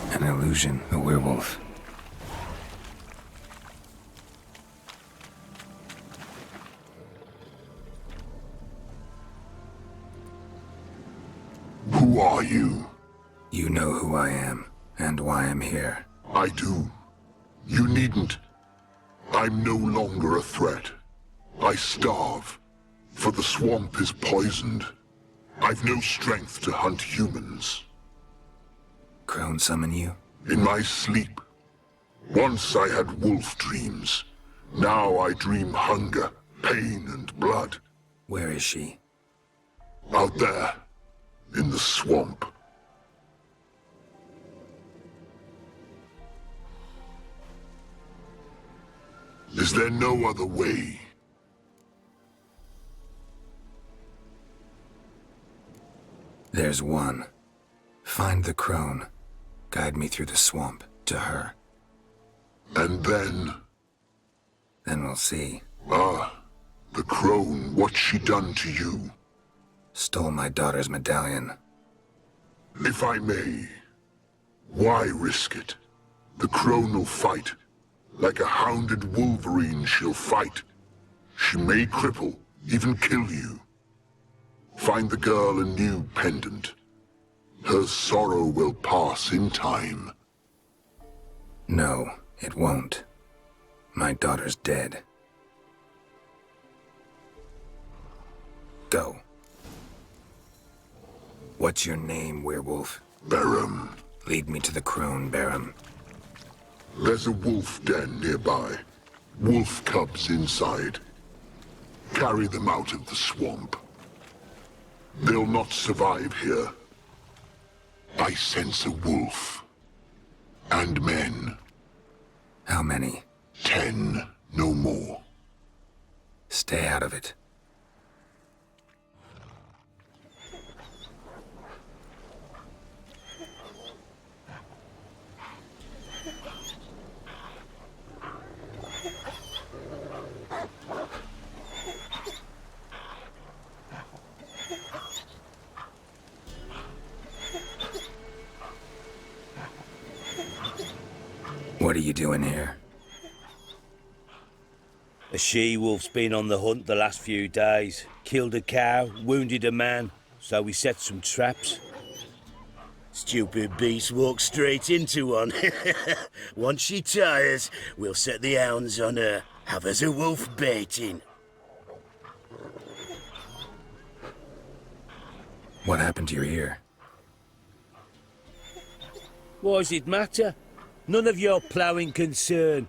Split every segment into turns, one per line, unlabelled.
An illusion, a werewolf.
Who are you?
You know who I am, and why I'm here.
I do. You needn't. I'm no longer a threat. I starve, for the swamp is poisoned. I've no strength to hunt humans.
Crone summon you?
In my sleep. Once I had wolf dreams. Now I dream hunger, pain, and blood.
Where is she?
Out there, in the swamp. Is there no other way?
There's one. Find the crone. Guide me through the swamp, to her.
And then...
Then we'll see.
Ah, the crone, what's she done to you?
Stole my daughter's medallion.
If I may, why risk it? The crone will fight. Like a hounded wolverine, she'll fight. She may cripple, even kill you. Find the girl a new pendant. Her sorrow will pass in time.
No, it won't. My daughter's dead. Go. What's your name, werewolf?
Barum.
Lead me to the crone, Barum.
There's a wolf den nearby. Wolf cubs inside. Carry them out of the swamp. They'll not survive here. I sense a wolf. And men.
How many?
10, no more.
Stay out of it. What are you doing here?
A she-wolf's been on the hunt the last few days. Killed a cow, wounded a man, so we set some traps. Stupid beast walked straight into one. Once she tires, we'll set the hounds on her. Have us a wolf baiting.
What happened to your ear?
Why does it matter? None of your ploughing concern.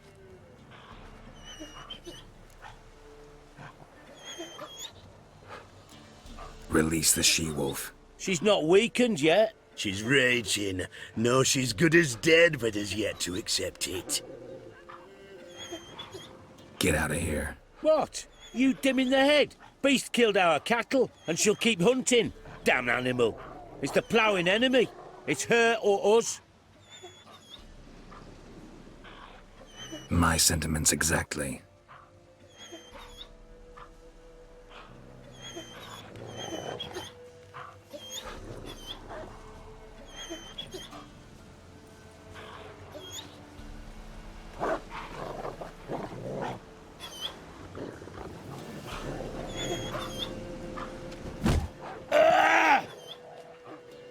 Release the she-wolf.
She's not weakened yet. She's raging. No, she's good as dead, but has yet to accept it.
Get out of here.
What? You dim in the head? Beast killed our cattle, and she'll keep hunting. Damn animal. It's the ploughing enemy. It's her or us.
My sentiments exactly.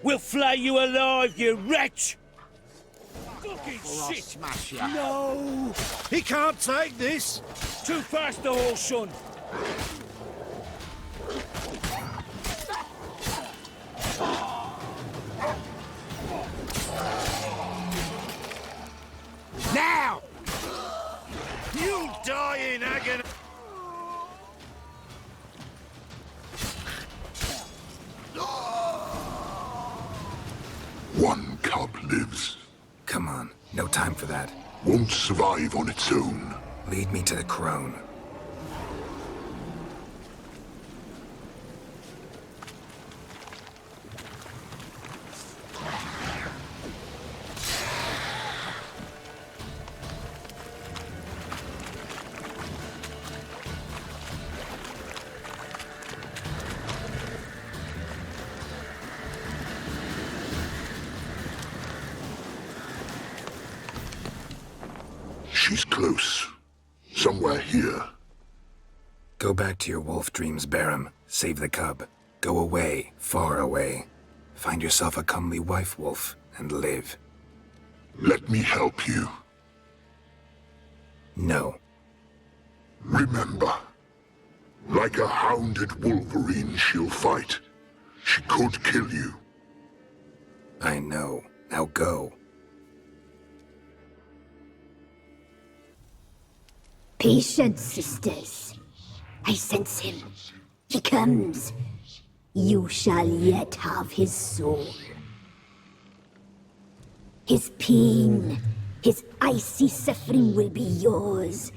We'll flay you alive, you wretch! Fucking
Or I'll
shit!
smash you.
No! He can't take this! Too fast, the whole son!
Now!
You die in agony!
One cub lives.
Come on, no time for that.
Won't survive on its own.
Lead me to the crone.
She's close. Somewhere here.
Go back to your wolf dreams, Barum. Save the cub. Go away, far away. Find yourself a comely wife, wolf, and live.
Let me help you.
No.
Remember, like a hounded wolverine she'll fight. She could kill you.
I know. Now go.
Patience, sisters. I sense him. He comes. You shall yet have his soul. His pain, his icy suffering will be yours,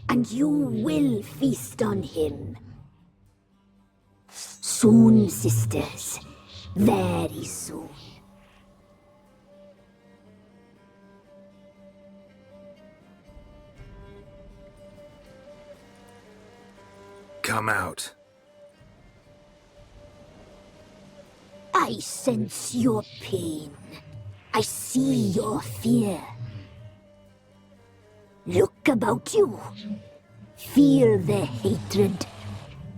and you will feast on him. Soon, sisters. Very soon.
Come out.
I sense your pain. I see your fear. Look about you. Feel their hatred.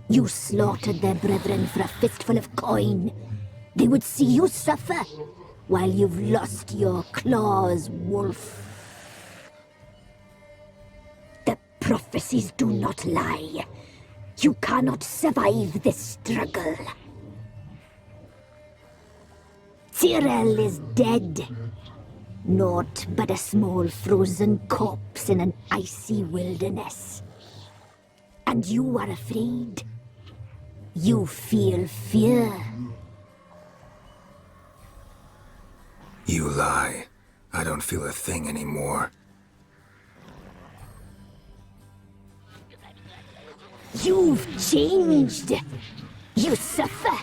You slaughtered their brethren for a fistful of coin. They would see you suffer while you've lost your claws, wolf. The prophecies do not lie. You cannot survive this struggle. Tyrell is dead. Naught but a small frozen corpse in an icy wilderness. And you are afraid. You feel fear.
You lie. I don't feel a thing anymore.
You've changed. You suffer.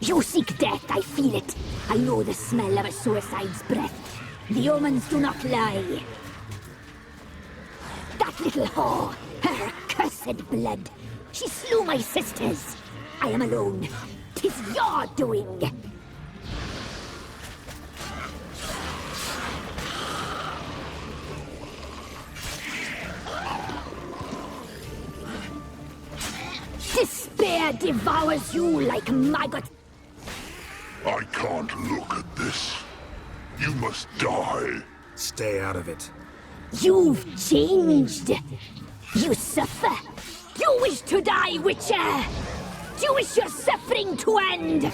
You seek death, I feel it. I know the smell of a suicide's breath. The omens do not lie. That little whore, her cursed blood. She slew my sisters. I am alone. 'Tis your doing. Despair devours you like maggots.
I can't look at this. You must die.
Stay out of it.
You've changed. You suffer. You wish to die, Witcher. You wish your suffering to end.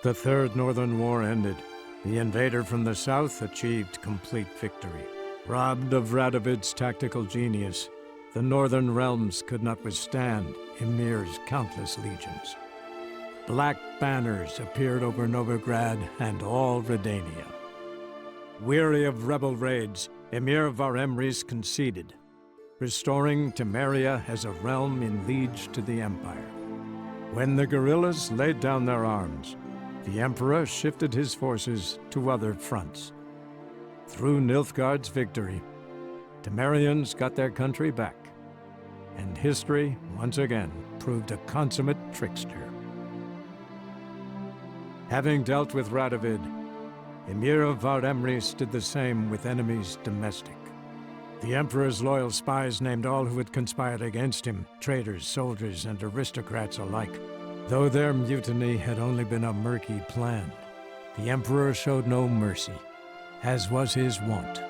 The Third Northern War ended. The invader from the south achieved complete victory. Robbed of Radovid's tactical genius, the northern realms could not withstand Emhyr's countless legions. Black banners appeared over Novigrad and all Redania. Weary of rebel raids, Emhyr var Emreis conceded, restoring Temeria as a realm in liege to the Empire. When the guerrillas laid down their arms, the Emperor shifted his forces to other fronts. Through Nilfgaard's victory, Temerians got their country back, and history once again proved a consummate trickster. Having dealt with Radovid, Emhyr var Emreis did the same with enemies domestic. The Emperor's loyal spies named all who had conspired against him, traitors, soldiers, and aristocrats alike. Though their mutiny had only been a murky plan, the Emperor showed no mercy, as was his wont.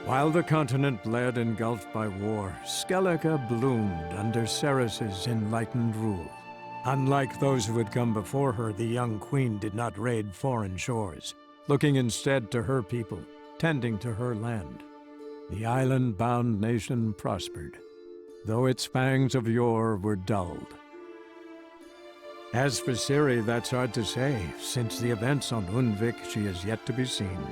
While the continent bled engulfed by war, Skellige bloomed under Cerys' enlightened rule. Unlike those who had come before her, the young queen did not raid foreign shores, looking instead to her people, tending to her land. The island-bound nation prospered, though its fangs of yore were dulled. As for Ciri, that's hard to say. Since the events on Undvik, she is yet to be seen.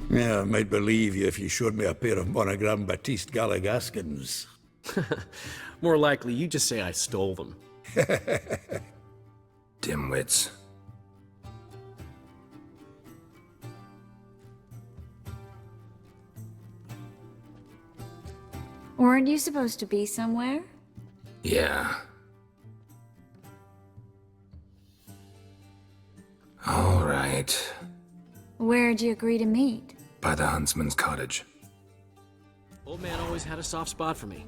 Yeah, I might believe you if you showed me a pair of monogram Batiste Galligaskins.
More likely, you just say I stole them.
Dimwits.
Weren't you supposed to be somewhere?
Yeah. All right.
Where'd you agree to meet?
By the huntsman's cottage.
Old man always had a soft spot for me.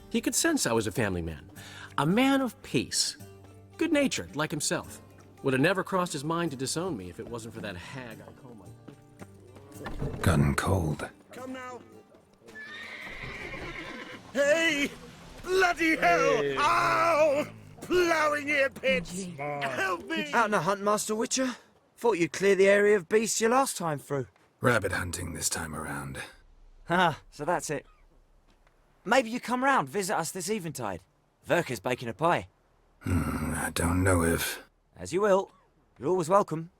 He could sense I was a family man. A man of peace. Good-natured, like himself. Would have never crossed his mind to disown me if it wasn't for that hag I call my...
Gotten cold.
Come now. Hey! Bloody hell!
Hey.
Ow! Plowing ear pits! Help me!
Out on a hunt, Master Witcher? Thought you'd clear the area of beasts your last time through.
Rabbit hunting this time around.
Ah, so that's it. Maybe you come round, visit us this eventide. Verka's baking a pie.
I don't know if...
As you will. You're always welcome.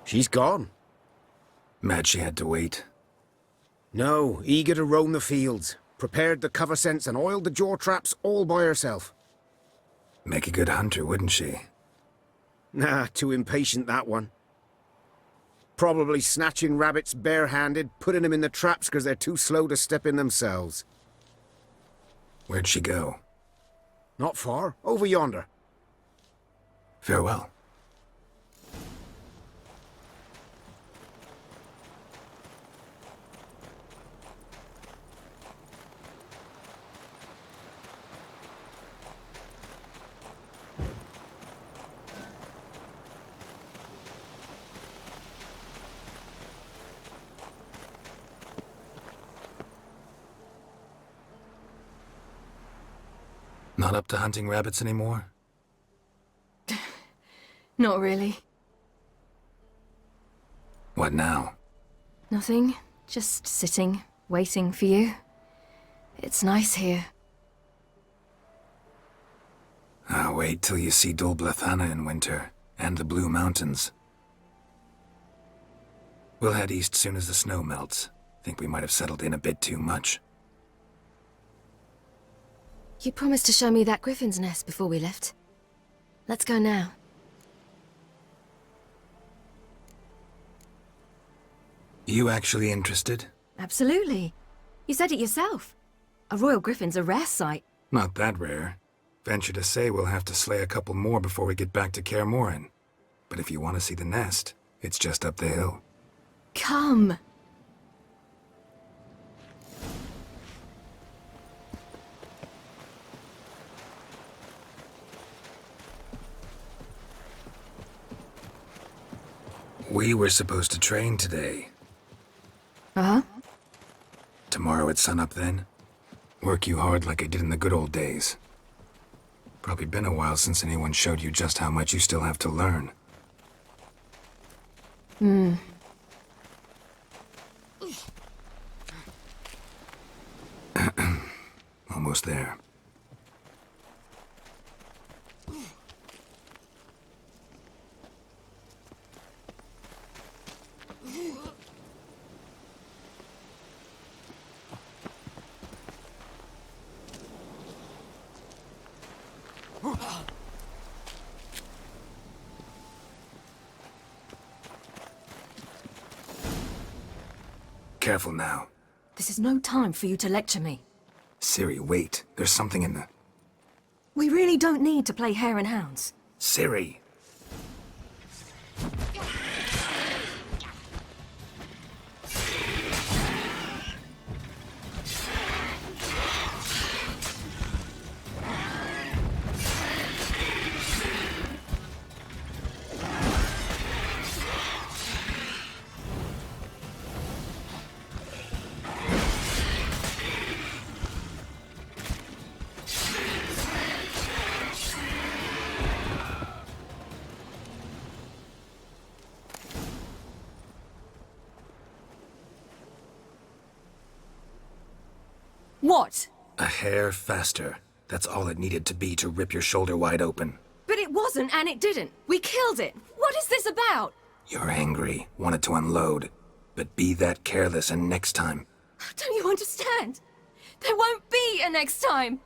She's gone.
Mad she had to wait.
No, eager to roam the fields. Prepared the cover scents and oiled the jaw traps all by herself.
Make a good hunter, wouldn't she?
Nah, too impatient, that one. Probably snatching rabbits barehanded, putting them in the traps because they're too slow to step in themselves.
Where'd she go?
Not far. Over yonder.
Farewell. Not up to hunting rabbits anymore?
Not really.
What now?
Nothing. Just sitting, waiting for you. It's nice here.
Ah, wait till you see Dol Blathanna in winter, and the Blue Mountains. We'll head east soon as the snow melts. Think we might have settled in a bit too much.
You promised to show me that griffin's nest before we left. Let's go now.
You actually interested?
Absolutely. You said it yourself. A royal griffin's a rare sight.
Not that rare. Venture to say we'll have to slay a couple more before we get back to Kaer Morhen. But if you want to see the nest, it's just up the hill.
Come.
We were supposed to train today.
Uh-huh.
Tomorrow at sunup then? Work you hard like I did in the good old days. Probably been a while since anyone showed you just how much you still have to learn. Almost there. Careful now.
This is no time for you to lecture me.
Ciri, wait. There's something in the...
We really don't need to play hare and hounds.
Ciri!
What?
A hair faster. That's all it needed to be to rip your shoulder wide open.
But it wasn't, and it didn't. We killed it. What is this about?
You're angry, wanted to unload. But be that careless and next time...
Don't you understand? There won't be a next time.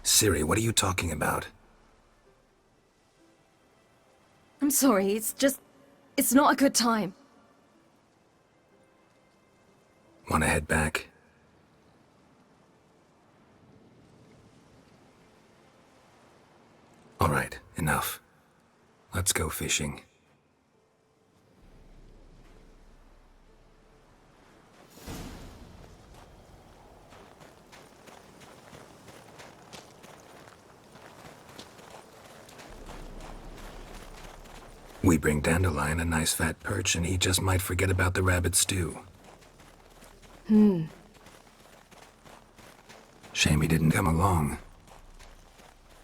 Ciri, what are you talking about?
I'm sorry, it's not a good time.
Want to head back? All right, enough. Let's go fishing. We bring Dandelion a nice fat perch and he just might forget about the rabbit stew. Shame he didn't come along.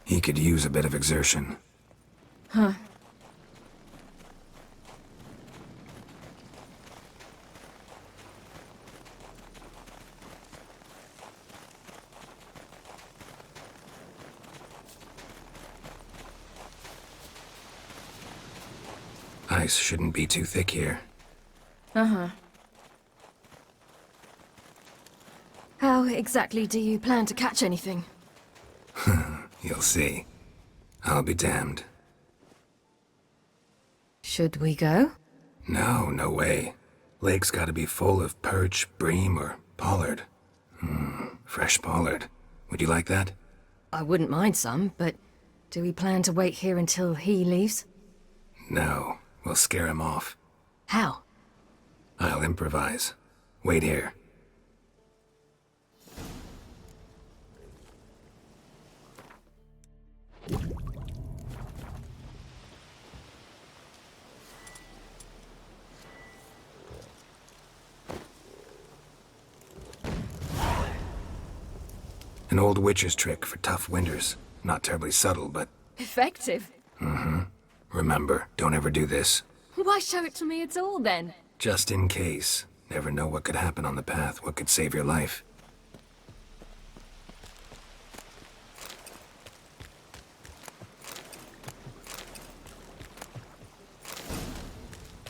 He could use a bit of exertion.
Huh.
Ice shouldn't be too thick here.
Uh-huh. How exactly do you plan to catch anything?
You'll see. I'll be damned.
Should we go?
No, no way. Lake's gotta be full of perch, bream, or pollard. Fresh pollard. Would you like that?
I wouldn't mind some, but do we plan to wait here until he leaves?
No, we'll scare him off.
How?
I'll improvise. Wait here. An old witcher's trick for tough winters. Not terribly subtle, but...
Effective.
Remember, don't ever do this.
Why show it to me at all, then?
Just in case. Never know what could happen on the path, what could save your life.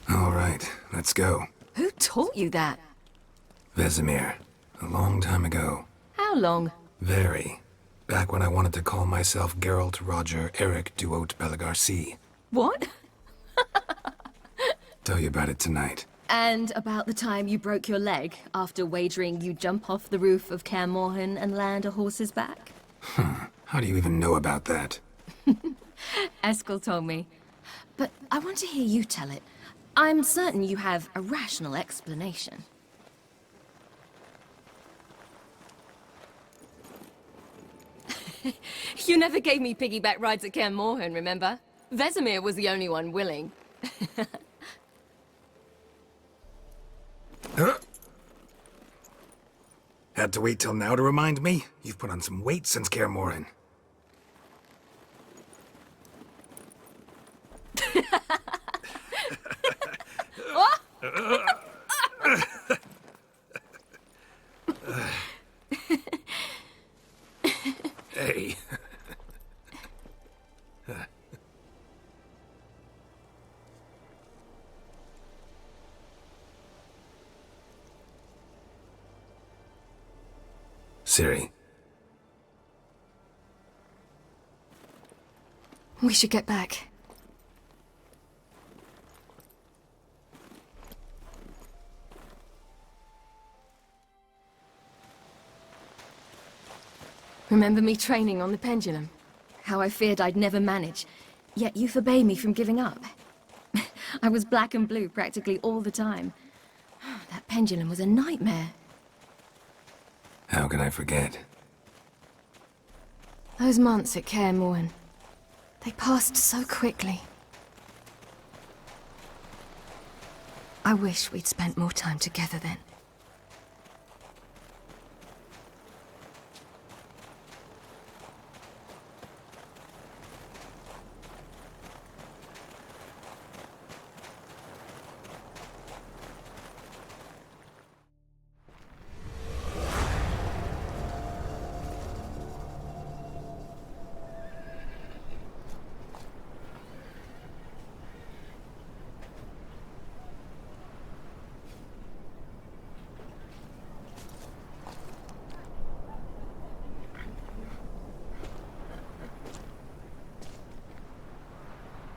All right, let's go.
Who taught you that?
Vesemir. A long time ago.
How long?
Very. Back when I wanted to call myself Geralt Roger Eric Duot Belagarci.
What?
Tell you about it tonight.
And about the time you broke your leg after wagering you'd jump off the roof of Kaer Morhen and land a horse's back?
How do you even know about that?
Eskel told me. But I want to hear you tell it. I'm certain you have a rational explanation. You never gave me piggyback rides at Kaer Morhen, remember? Vesemir was the only one willing.
Had to wait till now to remind me? You've put on some weight since Kaer Morhen. Hey. Ciri.
We should get back. Remember me training on the pendulum? How I feared I'd never manage, yet you forbade me from giving up. I was black and blue practically all the time. That pendulum was a nightmare.
How can I forget?
Those months at Kaer Morhen, they passed so quickly. I wish we'd spent more time together then.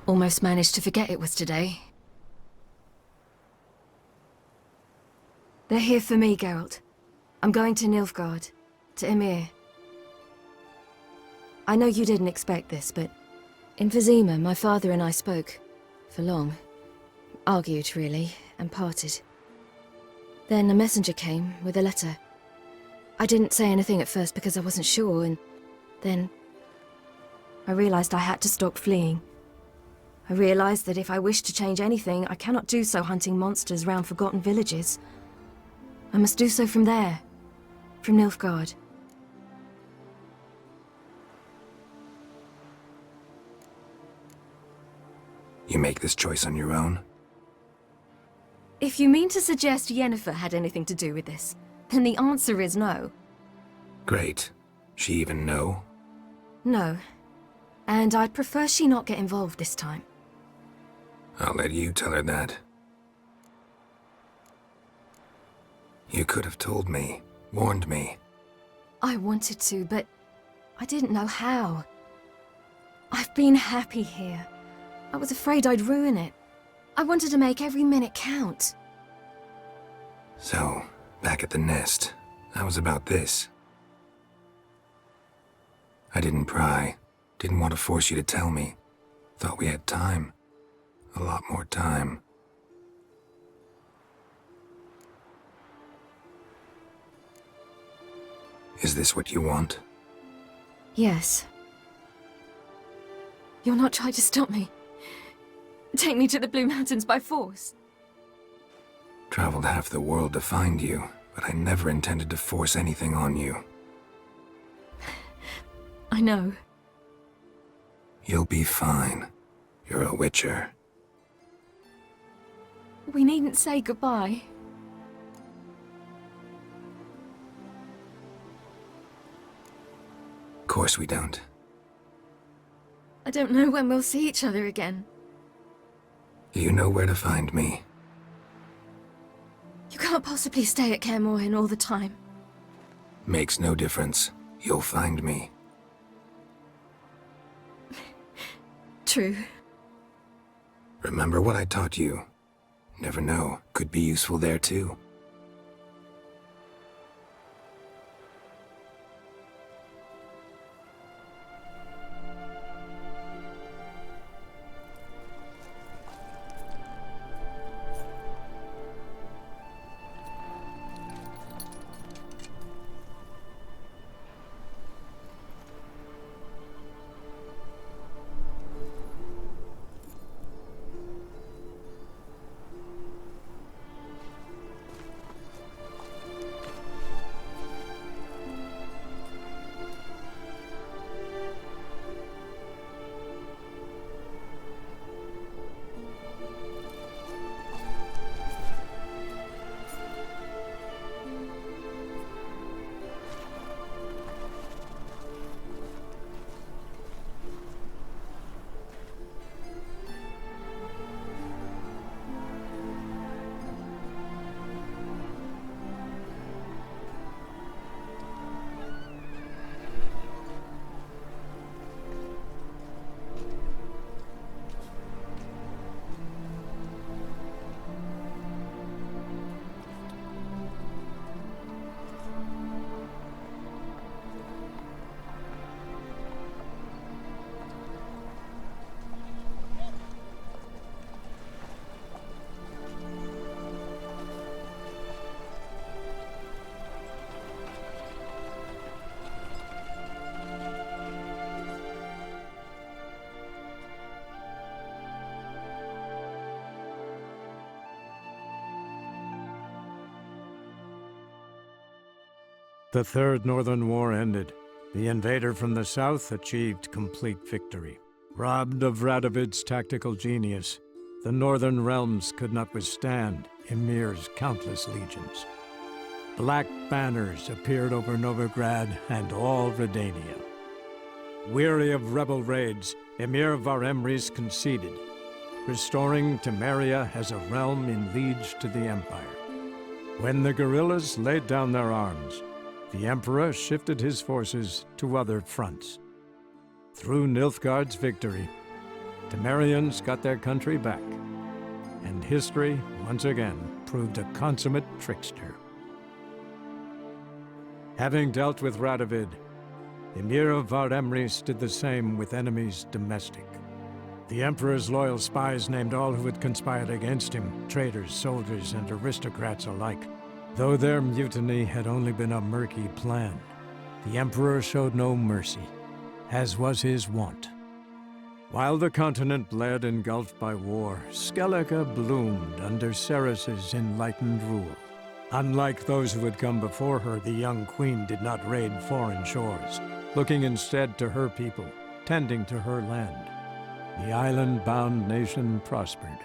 Almost managed to forget it was today. They're here for me, Geralt. I'm going to Nilfgaard, to Emhyr. I know you didn't expect this, but in Vizima, my father and I spoke. For long. Argued, really, and parted. Then a messenger came with a letter. I didn't say anything at first because I wasn't sure, and then I realized I had to stop fleeing. I realized that if I wish to change anything, I cannot do so hunting monsters round forgotten villages. I must do so from there, from Nilfgaard.
You make this choice on your own?
If you mean to suggest Yennefer had anything to do with this, then the answer is no.
Great. She even know?
No. And I'd prefer she not get involved this time.
I'll let you tell her that. You could have told me, warned me.
I wanted to, but I didn't know how. I've been happy here. I was afraid I'd ruin it. I wanted to make every minute count.
So, back at the nest, how was about this? I didn't pry. Didn't want to force you to tell me. Thought we had time. A lot more time. Is this what you want?
Yes. You're not trying to stop me. Take me to the Blue Mountains by force.
Traveled half the world to find you, but I never intended to force anything on you.
I know.
You'll be fine. You're a Witcher.
We needn't say goodbye.
Of course we don't.
I don't know when we'll see each other again.
You know where to find me.
You can't possibly stay at Kaer Morhen all the time.
Makes no difference. You'll find me.
True.
Remember what I taught you. Never know, could be useful there too.
The Third Northern War ended. The invader from the south achieved complete victory. Robbed of Radovid's tactical genius, the northern realms could not withstand Emhyr's countless legions. Black banners appeared over Novigrad and all Redania. Weary of rebel raids, Emhyr var Emreis conceded, restoring Temeria as a realm in liege to the Empire. When the guerrillas laid down their arms, the Emperor shifted his forces to other fronts. Through Nilfgaard's victory, Temerians got their country back, and history, once again, proved a consummate trickster. Having dealt with Radovid, Emhyr var Emreis did the same with enemies domestic. The Emperor's loyal spies named all who had conspired against him, traitors, soldiers, and aristocrats alike. Though their mutiny had only been a murky plan, the Emperor showed no mercy, as was his wont. While the continent bled engulfed by war, Skellige bloomed under Cerys' enlightened rule. Unlike those who had come before her, the young queen did not raid foreign shores, looking instead to her people, tending to her land. The island-bound nation prospered,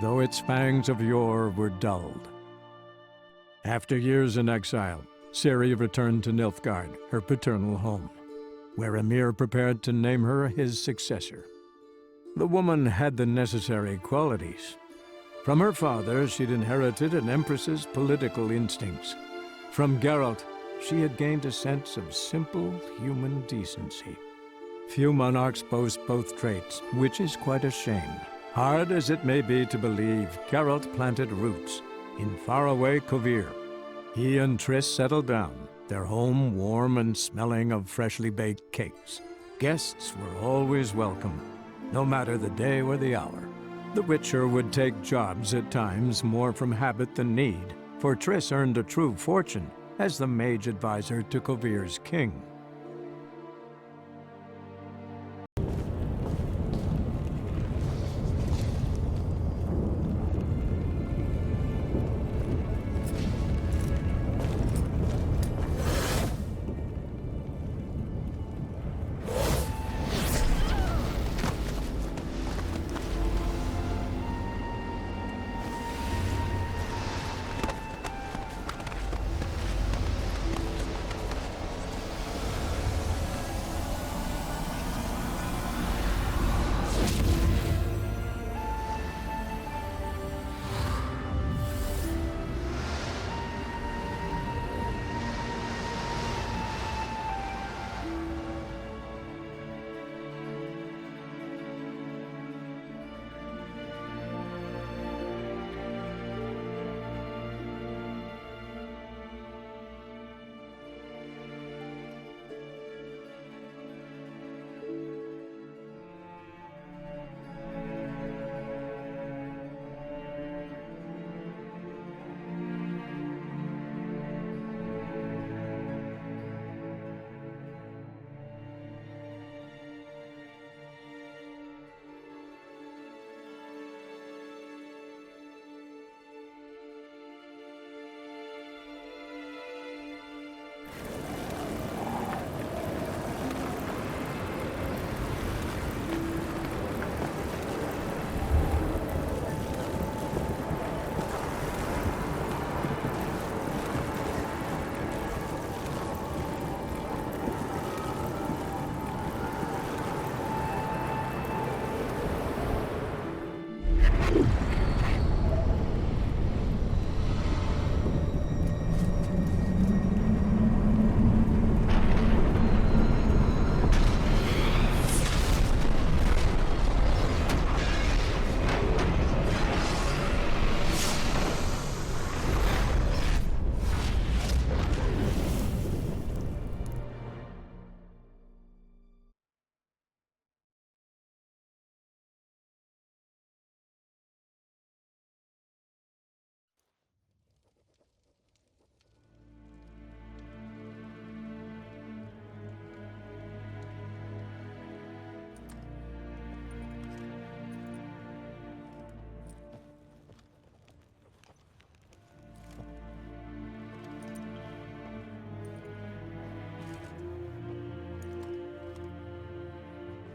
though its fangs of yore were dulled. After years in exile, Ciri returned to Nilfgaard, her paternal home, where Emhyr prepared to name her his successor. The woman had the necessary qualities. From her father, she'd inherited an empress's political instincts. From Geralt, she had gained a sense of simple human decency. Few monarchs boast both traits, which is quite a shame. Hard as it may be to believe, Geralt planted roots in faraway Kovir. He and Triss settled down, their home warm and smelling of freshly baked cakes. Guests were always welcome, no matter the day or the hour. The Witcher would take jobs at times more from habit than need, for Triss earned a true fortune as the mage advisor to Kovir's king.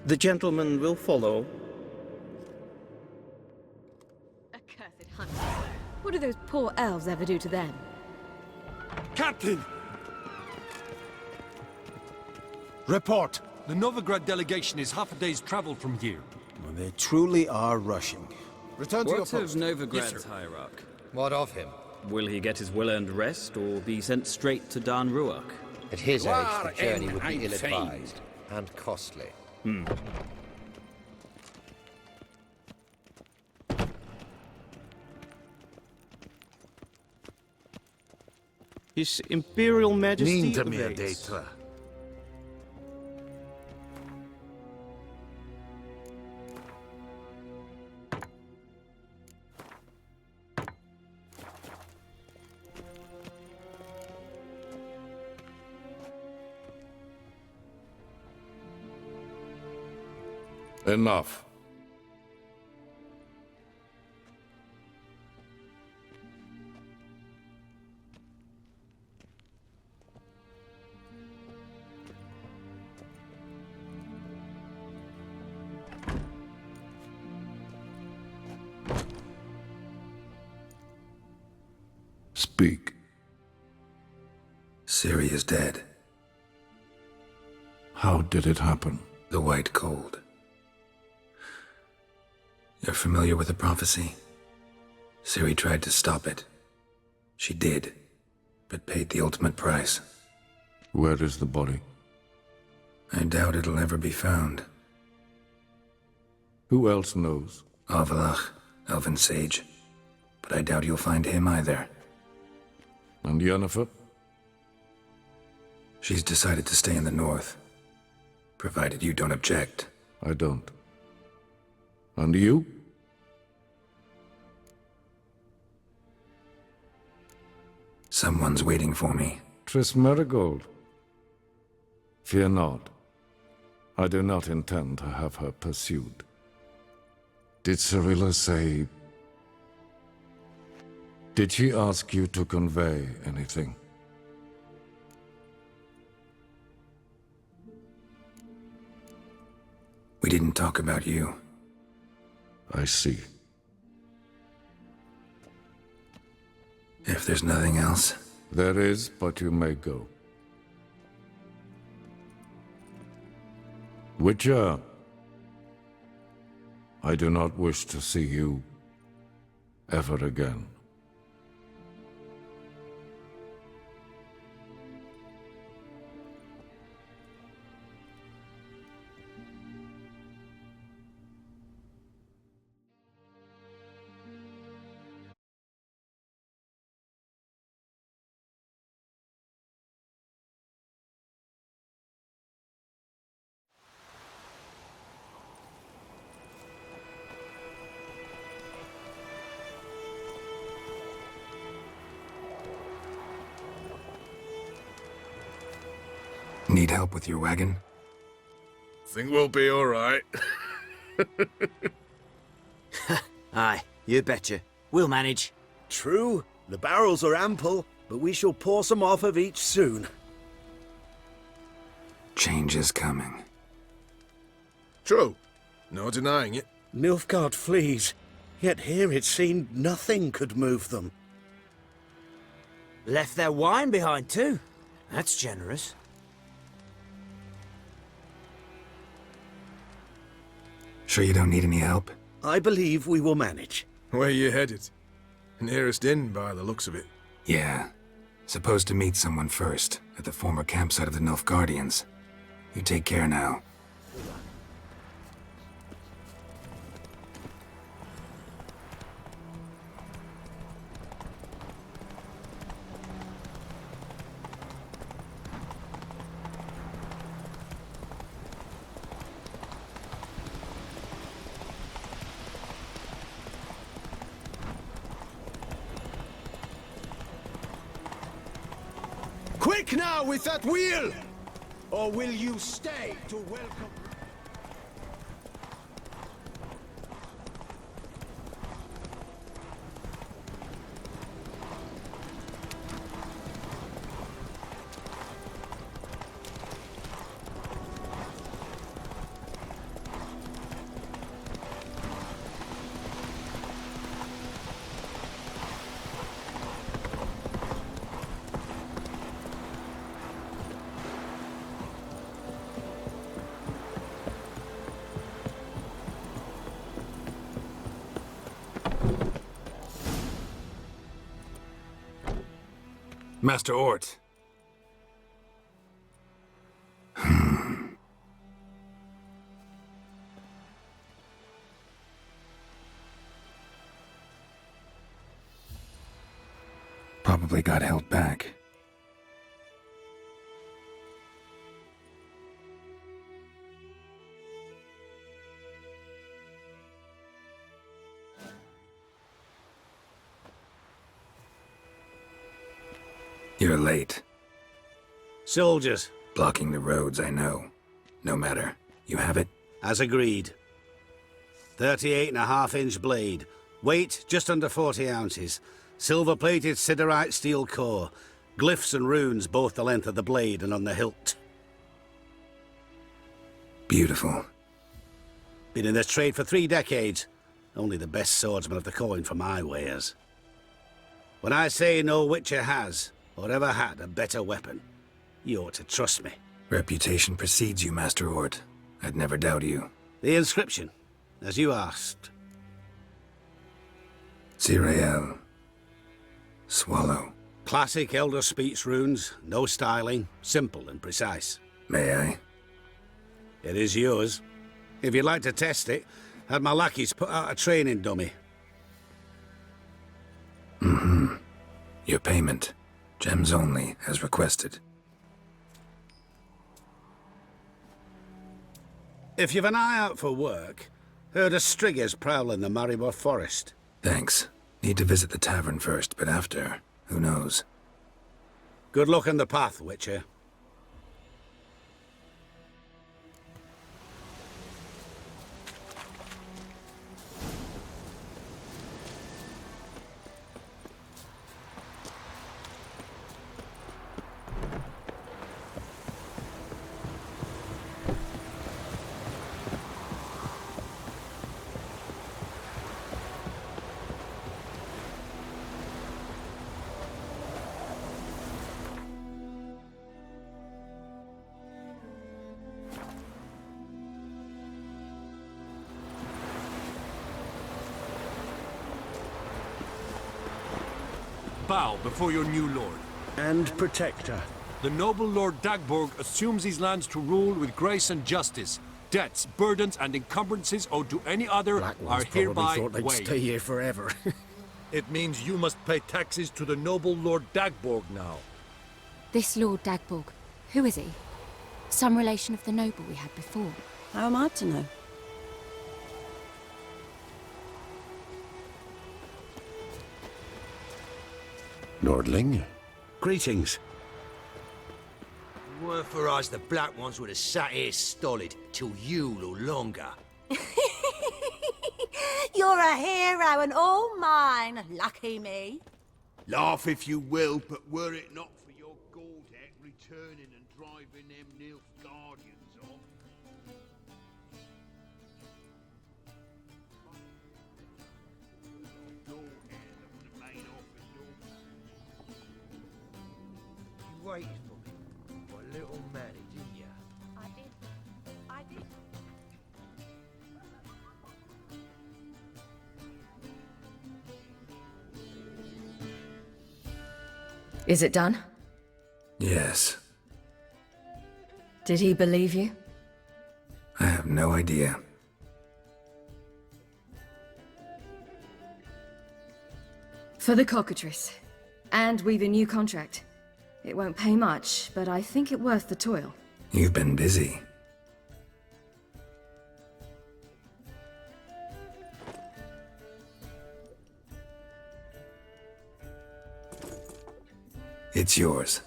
The gentleman will follow.
Accursed hunters. What do those poor elves ever do to them?
Captain! Report. The Novigrad delegation is half a day's travel from here.
Well, they truly are rushing. Return to your
What
post.
of Novigrad's
Yes, sir.
hierarch?
What of him?
Will he get his well-earned rest, or be sent straight to Dan Ruach?
At his age, the
War
journey
in
would be
Ein
ill-advised and costly.
His Imperial Majesty
Nintermere
awaits.
Deitra.
Enough. Speak.
Ciri is dead.
How did it happen?
The White Cold. You're familiar with the prophecy? Ciri tried to stop it. She did, but paid the ultimate price.
Where is the body?
I doubt it'll ever be found.
Who else knows?
Avalach, Elven Sage. But I doubt you'll find him either.
And Yennefer?
She's decided to stay in the north. Provided you don't object.
I don't. And you?
Someone's waiting for me.
Triss Merigold. Fear not. I do not intend to have her pursued. Did Cirilla say... Did she ask you to convey anything?
We didn't talk about you.
I see.
If there's nothing else...
There is, but you may go. Witcher, I do not wish to see you ever again.
Need help with your wagon?
Think we'll be all right.
Aye, you betcha. We'll manage.
True. The barrels are ample, but we shall pour some off of each soon.
Change is coming.
True. No denying it.
Nilfgaard flees, yet here it seemed nothing could move them.
Left their wine behind too. That's generous.
Sure you don't need any help?
I believe we will manage.
Where you headed? Nearest inn by the looks of it.
Yeah. Supposed to meet someone first, at the former campsite of the Nilfgaardians. You take care now.
Quick now with that wheel! Or will you stay to welcome...
Master Ort. Probably got held back. You're late.
Soldiers.
Blocking the roads, I know. No matter. You have it?
As agreed. 38.5-inch blade. Weight just under 40 ounces. Silver-plated siderite steel core. Glyphs and runes both the length of the blade and on the hilt.
Beautiful.
Been in this trade for 3 decades. Only the best swordsman of the coin for my wares. When I say no Witcher has, or ever had, a better weapon, you ought to trust me.
Reputation precedes you, Master Ort. I'd never doubt you.
The inscription, as you asked.
Zirael. Swallow.
Classic Elder Speech runes, no styling, simple and precise.
May I?
It is yours. If you'd like to test it, had my lackeys put out a training dummy.
Mm-hmm. Your payment. Gems only, as requested.
If you've an eye out for work, heard of striggers prowling the Maribor forest.
Thanks. Need to visit the tavern first, but after, who knows?
Good luck on the path, Witcher.
Bow before your new lord.
And protector.
The noble Lord Dagborg assumes these lands to rule with grace and justice. Debts, burdens, and encumbrances owed to any other are hereby
thought they'd
waived.
stay here forever.
It means you must pay taxes to the noble Lord Dagborg now.
This Lord Dagborg, who is he? Some relation of the noble we had before.
How am I to know?
Lordling?
Greetings.
Were for us, the Black Ones would have sat here stolid till Yule or longer.
You're a hero and all mine. Lucky me.
Laugh if you will, but were it not for your Gordak returning and driving them Nilf Guardians off. You waited for me, for a little Manny, didn't you?
I did.
Is it done?
Yes.
Did he believe you?
I have no idea.
For the cockatrice. And we've a new contract. It won't pay much, but I think it worth the toil.
You've been busy. It's yours.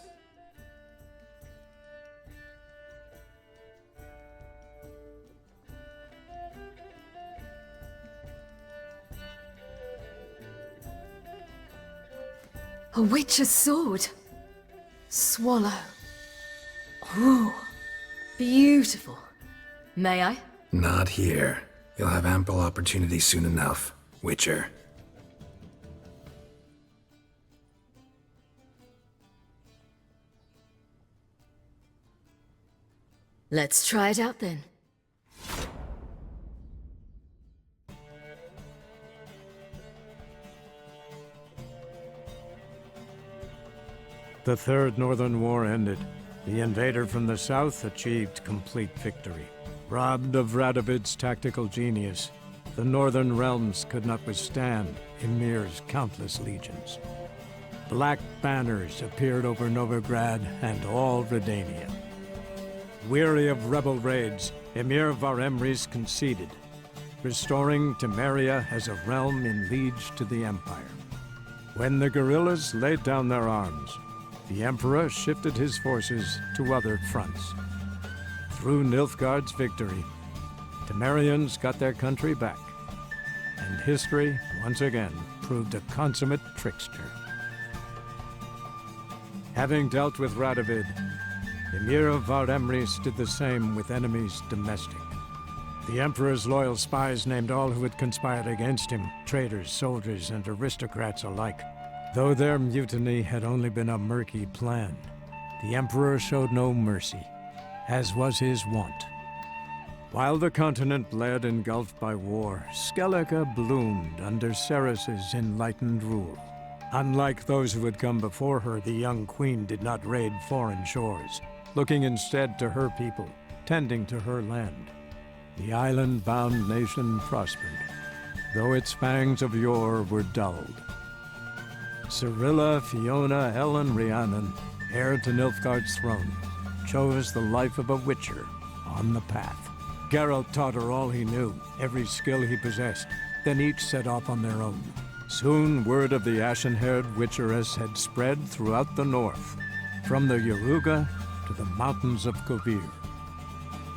A witch's sword. Swallow. Ooh, beautiful. May I?
Not here. You'll have ample opportunity soon enough, Witcher.
Let's try it out then.
The Third Northern War ended. The invader from the south achieved complete victory. Robbed of Radovid's tactical genius, the northern realms could not withstand Emhyr's countless legions. Black banners appeared over Novigrad and all Redania. Weary of rebel raids, Emhyr var Emreis conceded, restoring Temeria as a realm in liege to the Empire. When the guerrillas laid down their arms, the Emperor shifted his forces to other fronts. Through Nilfgaard's victory, Temerians got their country back, and history once again proved a consummate trickster. Having dealt with Radovid, Emhyr var Emreis did the same with enemies domestic. The Emperor's loyal spies named all who had conspired against him, traitors, soldiers, and aristocrats alike. Though their mutiny had only been a murky plan, the Emperor showed no mercy, as was his wont. While the continent bled engulfed by war, Skellige bloomed under Cerys' enlightened rule. Unlike those who had come before her, the young queen did not raid foreign shores, looking instead to her people, tending to her land. The island-bound nation prospered, though its fangs of yore were dulled. Cirilla, Fiona, Ellen, Rhiannon, heir to Nilfgaard's throne, chose the life of a witcher on the path. Geralt taught her all he knew, every skill he possessed, then each set off on their own. Soon word of the ashen-haired witcheress had spread throughout the north, from the Yaruga to the mountains of Kovir.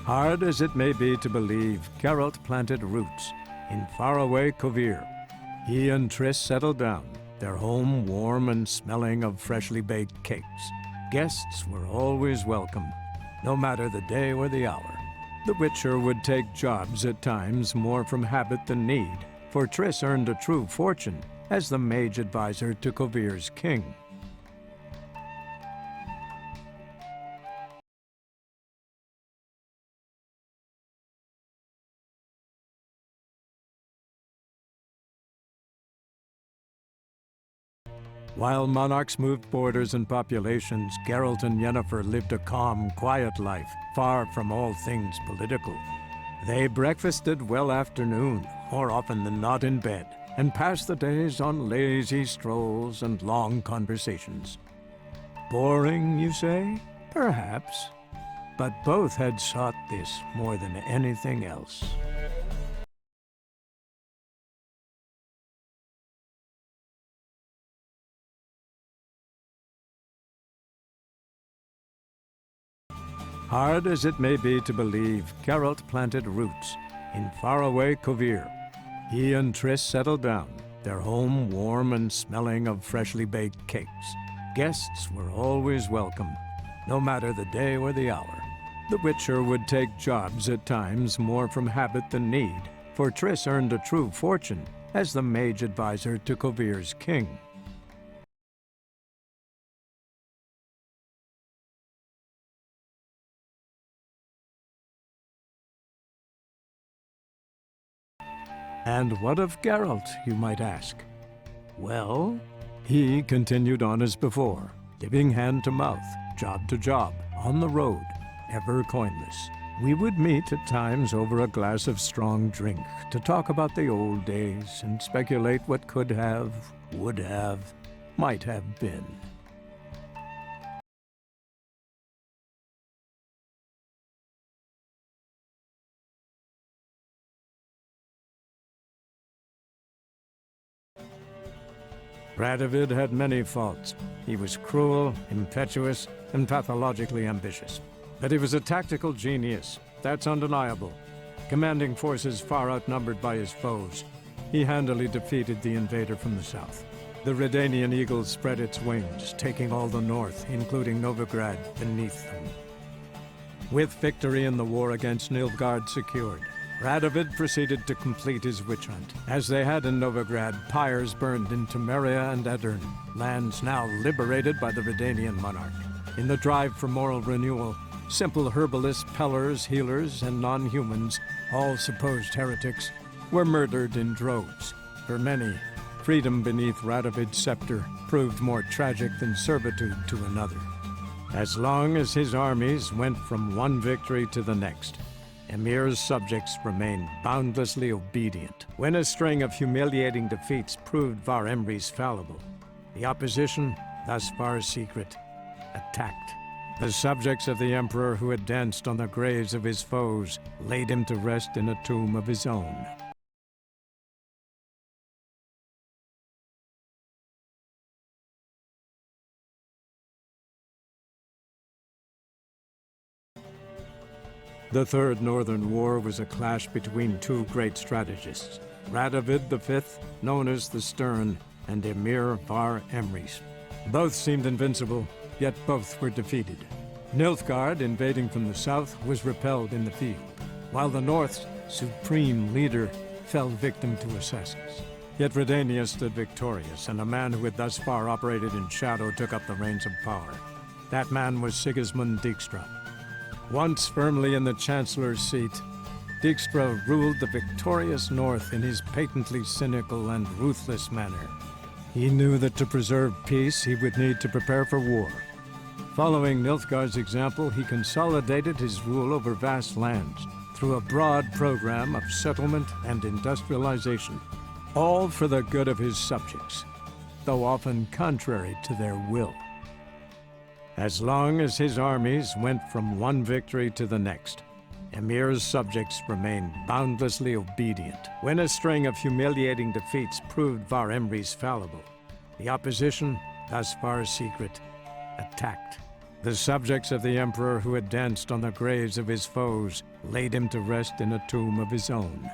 Hard as it may be to believe, Geralt planted roots in faraway Kovir. He and Triss settled down, their home warm and smelling of freshly baked cakes. Guests were always welcome, no matter the day or the hour. The Witcher would take jobs at times more from habit than need, for Triss earned a true fortune as the mage advisor to Kovir's king. While monarchs moved borders and populations, Geralt and Yennefer lived a calm, quiet life, far from all things political. They breakfasted well after noon, more often than not in bed, and passed the days on lazy strolls and long conversations. Boring, you say? Perhaps. But both had sought this more than anything else. Hard as it may be to believe, Geralt planted roots in faraway Kovir. He and Triss settled down, their home warm and smelling of freshly baked cakes. Guests were always welcome, no matter the day or the hour. The Witcher would take jobs at times more from habit than need, for Triss earned a true fortune as the mage advisor to Kovir's king. And what of Geralt, you might ask? Well, he continued on as before, living hand to mouth, job to job, on the road, ever coinless. We would meet at times over a glass of strong drink to talk about the old days and speculate what could have, would have, might have been. Radovid had many faults. He was cruel, impetuous, and pathologically ambitious. But he was a tactical genius, that's undeniable. Commanding forces far outnumbered by his foes, he handily defeated the invader from the south. The Redanian eagle spread its wings, taking all the north, including Novigrad, beneath them. With victory in the war against Nilfgaard secured, Radovid proceeded to complete his witch hunt. As they had in Novigrad, pyres burned in Temeria and Aedirn, lands now liberated by the Redanian monarch. In the drive for moral renewal, simple herbalists, pellers, healers, and non-humans, all supposed heretics, were murdered in droves. For many, freedom beneath Radovid's scepter proved more tragic than servitude to another. As long as his armies went from one victory to the next, Emhyr's subjects remained boundlessly obedient. When a string of humiliating defeats proved Var Emreis fallible, the opposition, thus far secret, attacked. The subjects of the Emperor who had danced on the graves of his foes laid him to rest in a tomb of his own. The Third Northern War was a clash between two great strategists, Radovid V, known as the Stern, and Emhyr Var Emreis. Both seemed invincible, yet both were defeated. Nilfgaard, invading from the south, was repelled in the field, while the North's supreme leader fell victim to assassins. Yet Redania stood victorious, and a man who had thus far operated in shadow took up the reins of power. That man was Sigismund Dijkstra. Once firmly in the Chancellor's seat, Dijkstra ruled the victorious North in his patently cynical and ruthless manner. He knew that to preserve peace, he would need to prepare for war. Following Nilfgaard's example, he consolidated his rule over vast lands through a broad program of settlement and industrialization, all for the good of his subjects, though often contrary to their will. As long as his armies went from one victory to the next, Emhyr's subjects remained boundlessly obedient. When a string of humiliating defeats proved Var Emreis fallible, the opposition, thus far secret, attacked. The subjects of the Emperor who had danced on the graves of his foes laid him to rest in a tomb of his own.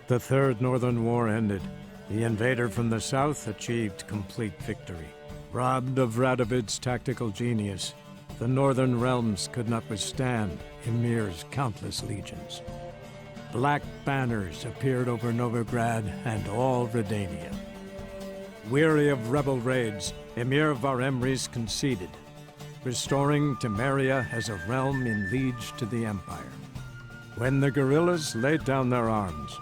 The Third Northern War ended. The invader from the south achieved complete victory. Robbed of Radovid's tactical genius, the northern realms could not withstand Emhyr's countless legions. Black banners appeared over Novigrad and all Redania. Weary of rebel raids, Emhyr Var Emreis conceded, restoring Temeria as a realm in liege to the Empire. When the guerrillas laid down their arms,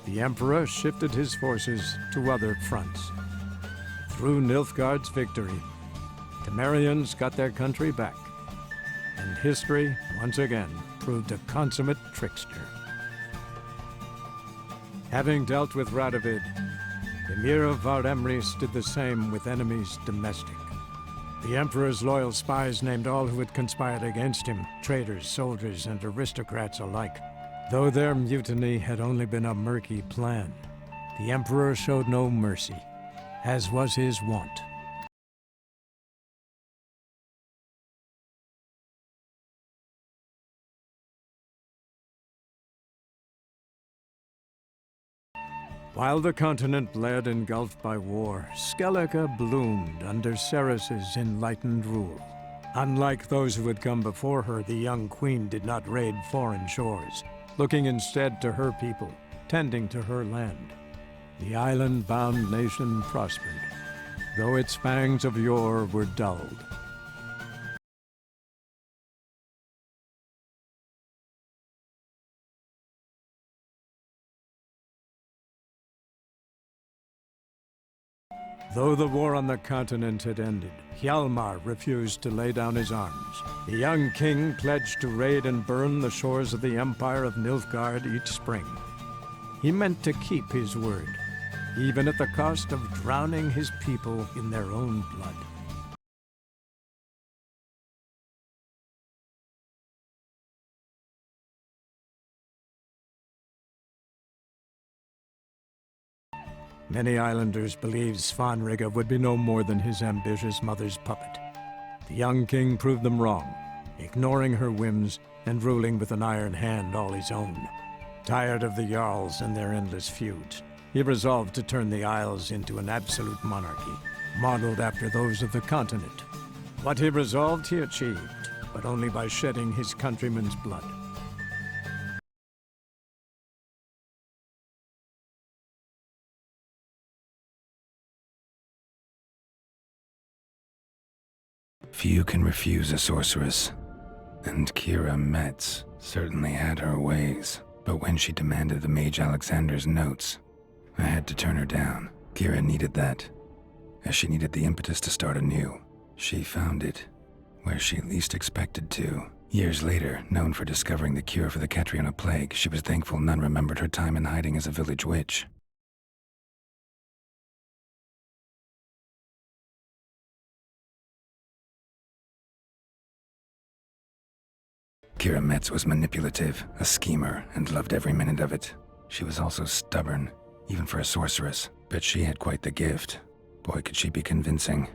the Emperor shifted his forces to other fronts. Through Nilfgaard's victory, Temerians got their country back, and history, once again, proved a consummate trickster. Having dealt with Radovid, Emhyr Var Emreis did the same with enemies domestic. The Emperor's loyal spies named all who had conspired against him, traitors, soldiers, and aristocrats alike. Though their mutiny had only been a murky plan, the Emperor showed no mercy, as was his wont. While the continent bled engulfed by war, Skellige bloomed under Cerys' enlightened rule. Unlike those who had come before her, the young queen did not raid foreign shores, looking instead to her people, tending to her land. The island-bound nation prospered, though its fangs of yore were dulled. Though the war on the continent had ended, Hjalmar refused to lay down his arms. The young king pledged to raid and burn the shores of the Empire of Nilfgaard each spring. He meant to keep his word, even at the cost of drowning his people in their own blood. Many islanders believed Svanrige would be no more than his ambitious mother's puppet. The young king proved them wrong, ignoring her whims and ruling with an iron hand all his own. Tired of the Jarls and their endless feuds, he resolved to turn the Isles into an absolute monarchy, modeled after those of the continent. What he resolved he achieved, but only by shedding his countrymen's blood.
Few can refuse a sorceress, and Keira Metz certainly had her ways. But when she demanded the Mage Alexander's notes, I had to turn her down. Keira needed that, as she needed the impetus to start anew. She found it where she least expected to. Years later, known for discovering the cure for the Catriona plague, she was thankful none remembered her time in hiding as a village witch. Keira Metz was manipulative, a schemer, and loved every minute of it. She was also stubborn, even for a sorceress, but she had quite the gift. Boy, could she be convincing.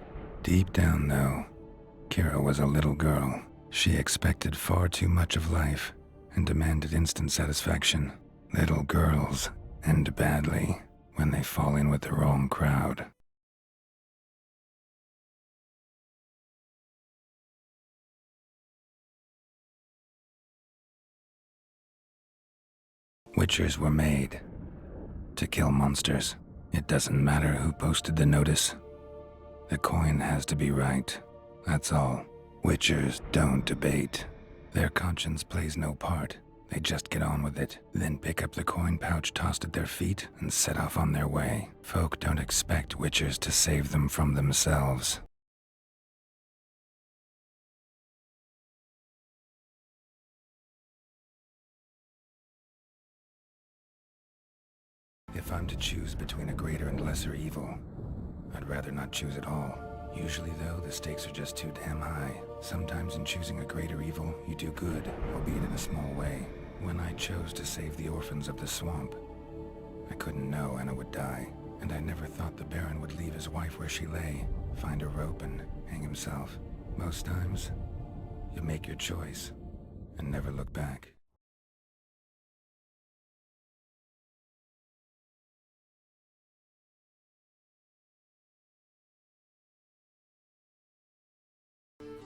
Deep down, though, Keira was a little girl. She expected far too much of life and demanded instant satisfaction. Little girls end badly when they fall in with the wrong crowd. Witchers were made to kill monsters. It doesn't matter who posted the notice. The coin has to be right. That's all. Witchers don't debate. Their conscience plays no part. They just get on with it, then pick up the coin pouch tossed at their feet and set off on their way. Folk don't expect Witchers to save them from themselves. If I'm to choose between a greater and lesser evil, I'd rather not choose at all. Usually, though, the stakes are just too damn high. Sometimes in choosing a greater evil, you do good, albeit in a small way. When I chose to save the orphans of the swamp, I couldn't know Anna would die, and I never thought the Baron would leave his wife where she lay, find a rope and hang himself. Most times, you make your choice and never look back.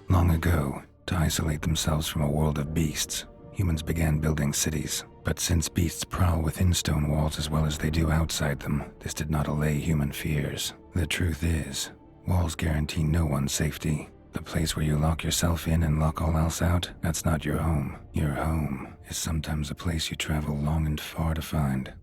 Long ago, to isolate themselves from a world of beasts, humans began building cities. But since beasts prowl within stone walls as well as they do outside them, this did not allay human fears. The truth is, walls guarantee no one's safety. The place where you lock yourself in and lock all else out, that's not your home. Your home is sometimes a place you travel long and far to find.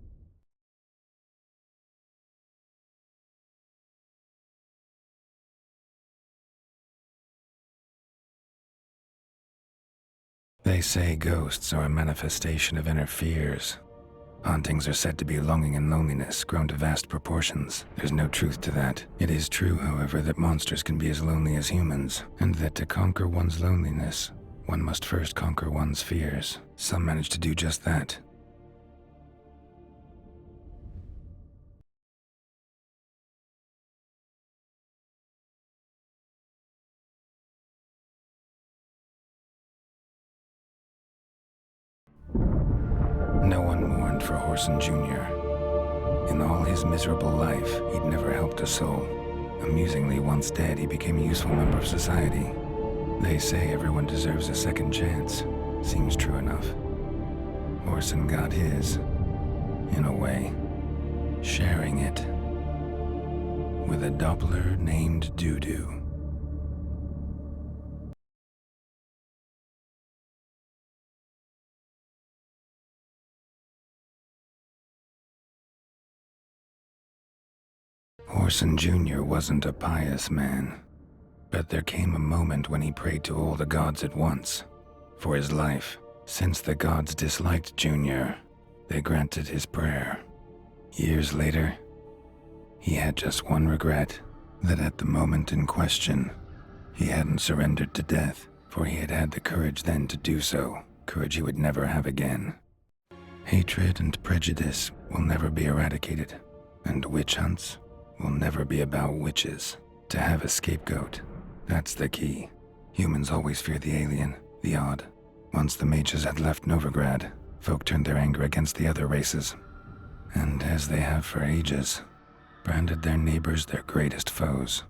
They say ghosts are a manifestation of inner fears. Hauntings are said to be longing and loneliness grown to vast proportions. There's no truth to that. It is true, however, that monsters can be as lonely as humans, and that to conquer one's loneliness, one must first conquer one's fears. Some manage to do just that. No one mourned for Whoreson Junior. In all his miserable life, he'd never helped a soul. Amusingly, once dead, he became a useful member of society. They say everyone deserves a second chance. Seems true enough. Whoreson got his, in a way, sharing it with a Doppler named Dudu. Whoreson Junior wasn't a pious man, but there came a moment when he prayed to all the gods at once, for his life. Since the gods disliked Junior, they granted his prayer. Years later, he had just one regret, that at the moment in question, he hadn't surrendered to death, for he had had the courage then to do so, courage he would never have again. Hatred and prejudice will never be eradicated, and witch hunts will never be about witches. To have a scapegoat, that's the key. Humans always fear the alien, the odd. Once the mages had left Novigrad, folk turned their anger against the other races, and as they have for ages, branded their neighbors their greatest foes.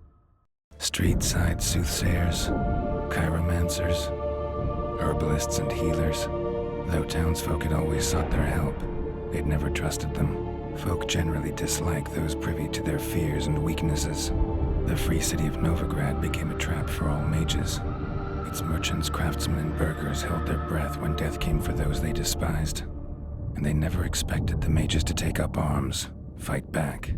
Street-side soothsayers, chiromancers, herbalists and healers. Though townsfolk had always sought their help, they'd never trusted them. Folk generally dislike those privy to their fears and weaknesses. The free city of Novigrad became a trap for all mages. Its merchants, craftsmen, and burghers held their breath when death came for those they despised. And they never expected the mages to take up arms, fight back.